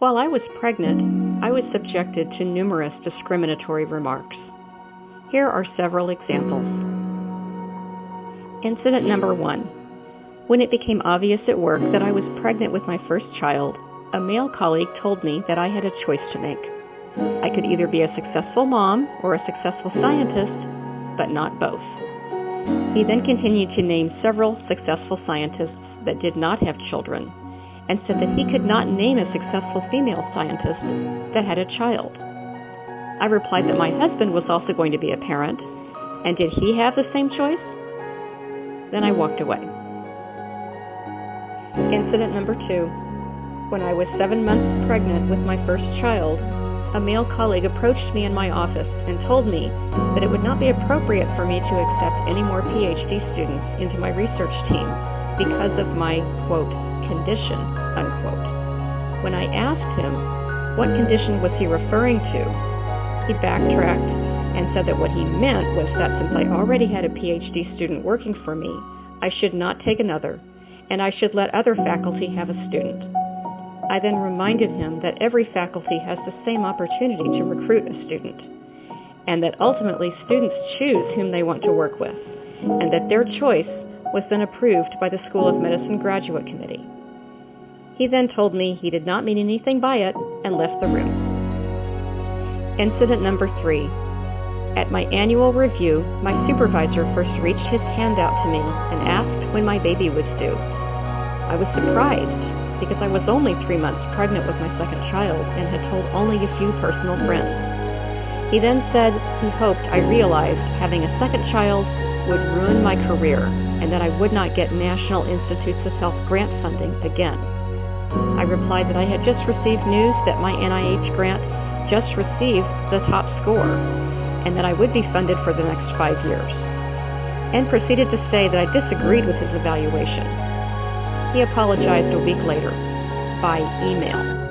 While I was pregnant, I was subjected to numerous discriminatory remarks. Here are several examples. Incident number 1. When it became obvious at work that I was pregnant with my first child, a male colleague told me that I had a choice to make. I could either be a successful mom or a successful scientist, but not both. He then continued to name several successful scientists that did not have children, and said that he could not name a successful female scientist that had a child. I replied that my husband was also going to be a parent, and did he have the same choice? Then I walked away. Incident number 2. When I was 7 months pregnant with my first child, a male colleague approached me in my office and told me that it would not be appropriate for me to accept any more PhD students into my research team because of my, quote, condition, unquote. When I asked him what condition was he referring to, he backtracked and said that what he meant was that since I already had a PhD student working for me, I should not take another, and I should let other faculty have a student. I then reminded him that every faculty has the same opportunity to recruit a student, and that ultimately students choose whom they want to work with, and that their choice was then approved by the School of Medicine Graduate Committee. He then told me he did not mean anything by it and left the room. Incident number 3. At my annual review, my supervisor first reached his hand out to me and asked when my baby was due. I was surprised because I was only 3 months pregnant with my second child and had told only a few personal friends. He then said he hoped I realized having a second child would ruin my career and that I would not get National Institutes of Health grant funding again. I replied that I had just received news that my NIH grant just received the top score and that I would be funded for the next 5 years, and proceeded to say that I disagreed with his evaluation. He apologized a week later by email.